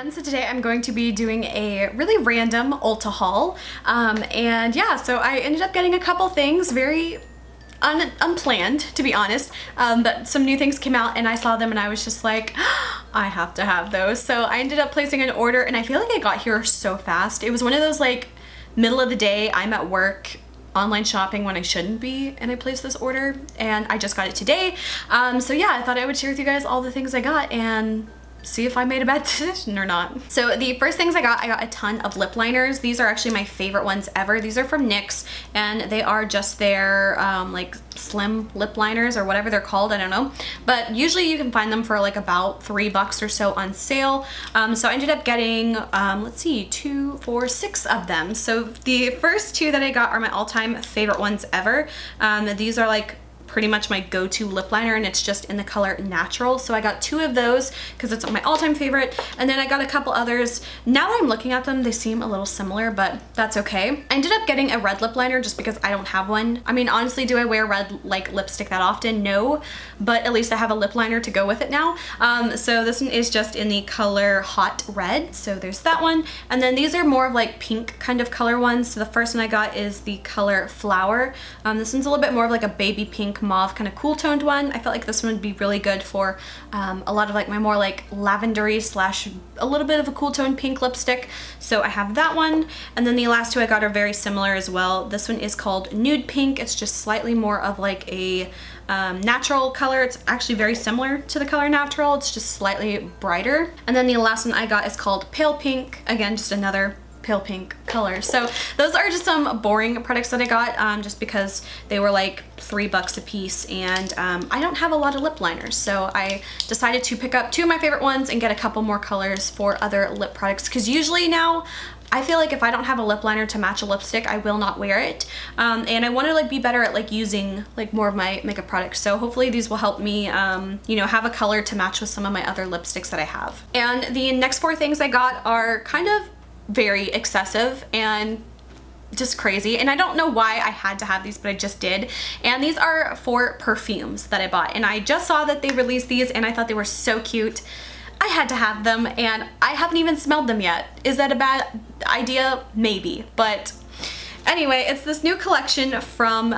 everyone. So today I'm going to be doing a really random Ulta haul. And yeah, so I ended up getting a couple things, very unplanned, to be honest. But some new things came out and I saw them and I was just like, I have to have those. So I ended up placing an order and I feel like I got here so fast. It was one of those like middle of the day, I'm at work, online shopping when I shouldn't be, and I placed this order and I just got it today. So yeah, I thought I would share with you guys all the things I got and see if I made a bad decision or not. So the first things I got a ton of lip liners. These are actually my favorite ones ever. These are from NYX and they are just their like slim lip liners or whatever they're called, I don't know. But usually you can find them for like about $3 or so on sale. So I ended up getting, let's see, 2, 4, 6 of them. So the first two that I got are my all-time favorite ones ever. These are like pretty much my go-to lip liner and it's just in the color Natural. So I got 2 of those because it's my all-time favorite, and then I got a couple others. Now that I'm looking at them, they seem a little similar, but that's okay. I ended up getting a red lip liner just because I don't have one. I mean, honestly, do I wear red like lipstick that often? No, but at least I have a lip liner to go with it now. So this one is just in the color Hot Red, so there's that one. And then these are more of like pink kind of color ones. So the first one I got is the color Flower. This one's a little bit more of like a baby pink mauve kind of cool toned one. I felt like this one would be really good for a lot of like my more like lavendery slash a little bit of a cool toned pink lipstick. So I have that one, and then the last 2 I got are very similar as well. This one is called Nude Pink. It's just slightly more of like a natural color. It's actually very similar to the color Natural. It's just slightly brighter. And then the last one I got is called Pale Pink. Again, just another pale pink color. So those are just some boring products that I got just because they were like $3 a piece, and I don't have a lot of lip liners, so I decided to pick up 2 of my favorite ones and get a couple more colors for other lip products, because usually now I feel like if I don't have a lip liner to match a lipstick, I will not wear it. And I want to like be better at like using like more of my makeup products. So hopefully these will help me, you know, have a color to match with some of my other lipsticks that I have. And the next 4 things I got are kind of very excessive and just crazy, and I don't know why I had to have these, but I just did. And these are 4 perfumes that I bought, and I just saw that they released these and I thought they were so cute. I had to have them and I haven't even smelled them yet. Is that a bad idea? Maybe, but anyway, it's this new collection from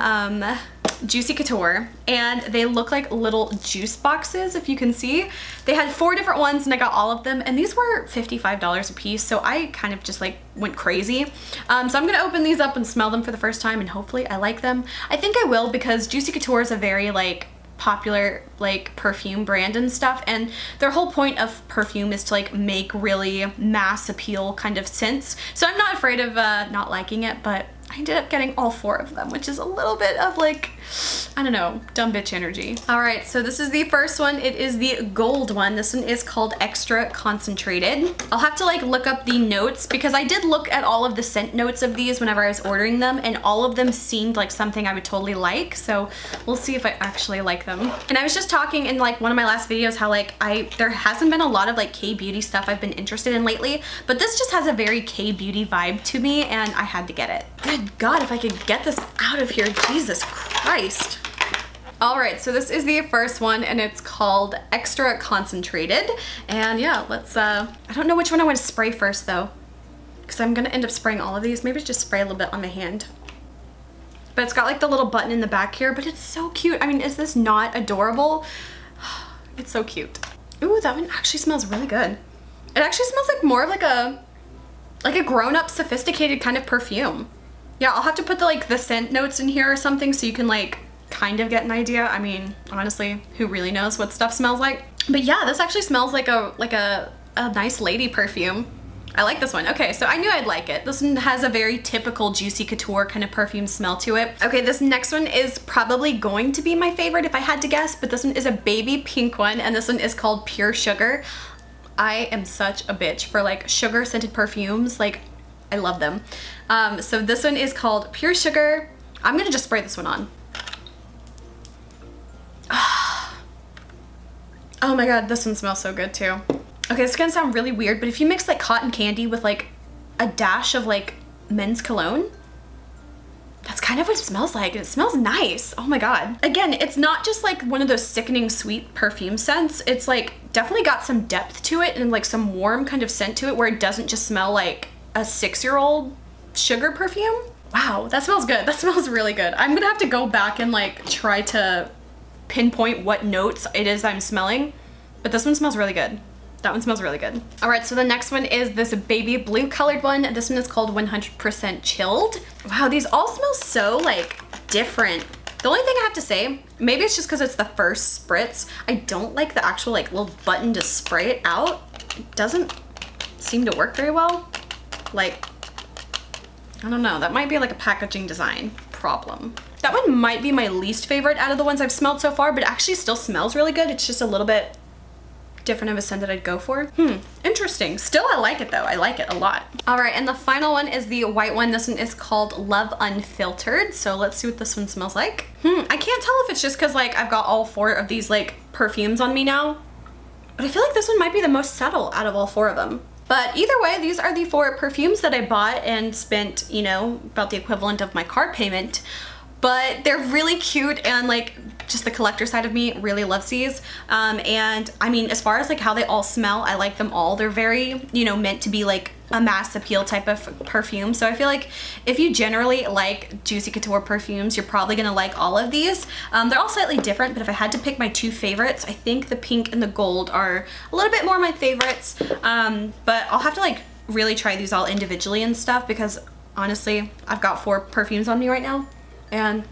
Juicy Couture, and they look like little juice boxes, if you can see. They had 4 different ones and I got all of them, and these were $55 a piece, so I kind of just like went crazy. So I'm gonna open these up and smell them for the first time, and hopefully I like them. I think I will, because Juicy Couture is a very like popular like perfume brand and stuff, and their whole point of perfume is to like make really mass appeal kind of scents. So I'm not afraid of not liking it, but I ended up getting all 4 of them, which is a little bit of like, I don't know, dumb bitch energy. All right, so this is the first one. It is the gold one. This one is called Extra Concentrated. I'll have to like look up the notes, because I did look at all of the scent notes of these whenever I was ordering them, and all of them seemed like something I would totally like. So we'll see if I actually like them. And I was just talking in like one of my last videos how like there hasn't been a lot of like K-beauty stuff I've been interested in lately, but this just has a very K-beauty vibe to me, and I had to get it. Good God, if I could get this out of here, Jesus Christ. All right, so this is the first one, and it's called Extra Concentrated. And yeah, let's, I don't know which one I want to spray first though, because I'm gonna end up spraying all of these. Maybe just spray a little bit on my hand. But it's got like the little button in the back here, but it's so cute. I mean, is this not adorable? It's so cute. Ooh, that one actually smells really good. It actually smells like more of like a grown-up sophisticated kind of perfume. Yeah, I'll have to put the scent notes in here or something so you can like kind of get an idea. I mean, honestly, who really knows what stuff smells like? But yeah, this actually smells like a nice lady perfume. I like this one. Okay, so I knew I'd like it. This one has a very typical Juicy Couture kind of perfume smell to it. Okay, this next one is probably going to be my favorite if I had to guess, but this one is a baby pink one, and this one is called Pure Sugar. I am such a bitch for like sugar scented perfumes. Like, I love them. So this one is called Pure Sugar. I'm gonna just spray this one on. Oh my God, this one smells so good too. Okay, this is gonna sound really weird, but if you mix like cotton candy with like a dash of like men's cologne, that's kind of what it smells like. It smells nice. Oh my God. Again, it's not just like one of those sickening sweet perfume scents. It's like definitely got some depth to it and like some warm kind of scent to it where it doesn't just smell like a 6-year-old sugar perfume. Wow, that smells good. That smells really good. I'm gonna have to go back and like try to pinpoint what notes it is I'm smelling, but this one smells really good. That one smells really good. All right, so the next one is this baby blue colored one. This one is called 100% Chilled. Wow, these all smell so like different. The only thing I have to say, maybe it's just because it's the first spritz, I don't like the actual like little button to spray it out. It doesn't seem to work very well. Like, I don't know, that might be like a packaging design problem. That one might be my least favorite out of the ones I've smelled so far, but it actually still smells really good. It's just a little bit different of a scent that I'd go for. Interesting. Still, I like it though. I like it a lot. All right, and the final one is the white one. This one is called Love Unfiltered. So let's see what this one smells like. I can't tell if it's just because like I've got all 4 of these like perfumes on me now, but I feel like this one might be the most subtle out of all 4 of them. But either way, these are the 4 perfumes that I bought and spent, you know, about the equivalent of my card payment. But they're really cute, and like just the collector side of me really loves these. And I mean, as far as like how they all smell, I like them all. They're very, you know, meant to be like a mass appeal type of perfume. So I feel like if you generally like Juicy Couture perfumes, you're probably gonna like all of these. They're all slightly different, but if I had to pick my 2 favorites, I think the pink and the gold are a little bit more my favorites. But I'll have to like really try these all individually and stuff, because honestly, I've got 4 perfumes on me right now. And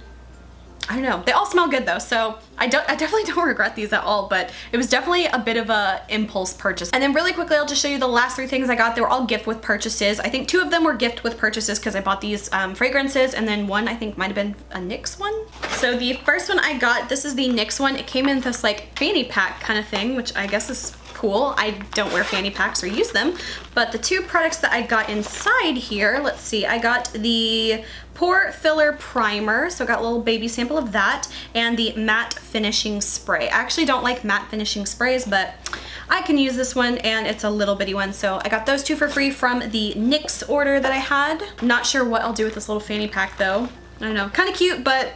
I don't know, they all smell good though, so I definitely don't regret these at all, but it was definitely a bit of a impulse purchase. And then really quickly, I'll just show you the last 3 things I got. They were all gift with purchases. I think 2 of them were gift with purchases because I bought these fragrances, and then one I think might have been a NYX one. So the first one I got, this is the NYX one. It came in this like fanny pack kind of thing, which I guess is cool. I don't wear fanny packs or use them, but the 2 products that I got inside here, let's see, I got the Pore Filler Primer, so I got a little baby sample of that, and the Matte Finishing Spray. I actually don't like matte finishing sprays, but I can use this one, and it's a little bitty one, so I got those 2 for free from the NYX order that I had. Not sure what I'll do with this little fanny pack though. I don't know, kind of cute, but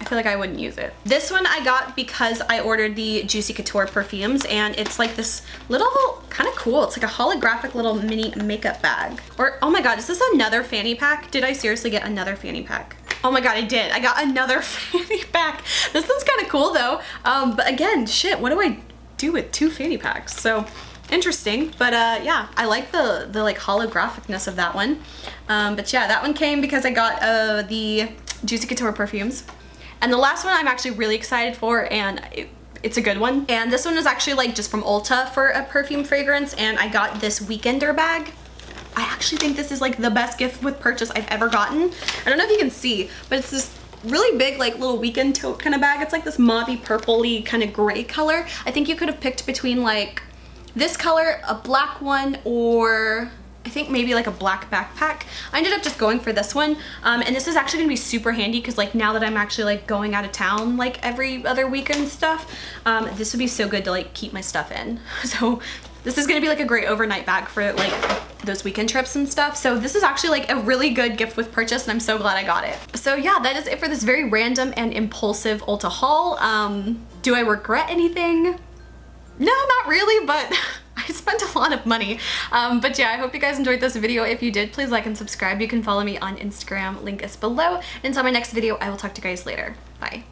I feel like I wouldn't use it. This one I got because I ordered the Juicy Couture perfumes, and it's like this little, kind of cool, it's like a holographic little mini makeup bag. Or, oh my god, is this another fanny pack? Did I seriously get another fanny pack? Oh my god, I did. I got another fanny pack. This one's kind of cool though. But again, shit, what do I do with 2 fanny packs? So interesting, but yeah, I like the like holographicness of that one. But yeah, that one came because I got the Juicy Couture perfumes. And the last one I'm actually really excited for, and it's a good one. And this one is actually like just from Ulta for a perfume fragrance, and I got this Weekender bag. I actually think this is like the best gift with purchase I've ever gotten. I don't know if you can see, but it's this really big like little weekend tote kind of bag. It's like this mauvey purpley kind of gray color. I think you could have picked between like this color, a black one, or I think maybe like a black backpack. I ended up just going for this one, and this is actually gonna be super handy because like now that I'm actually like going out of town like every other week and stuff, this would be so good to like keep my stuff in. So this is gonna be like a great overnight bag for like those weekend trips and stuff. So this is actually like a really good gift with purchase, and I'm so glad I got it. So yeah, that is it for this very random and impulsive Ulta haul. Do I regret anything? No, not really, but I spent a lot of money. But yeah, I hope you guys enjoyed this video. If you did, please like and subscribe. You can follow me on Instagram, link is below. And until my next video, I will talk to you guys later. Bye.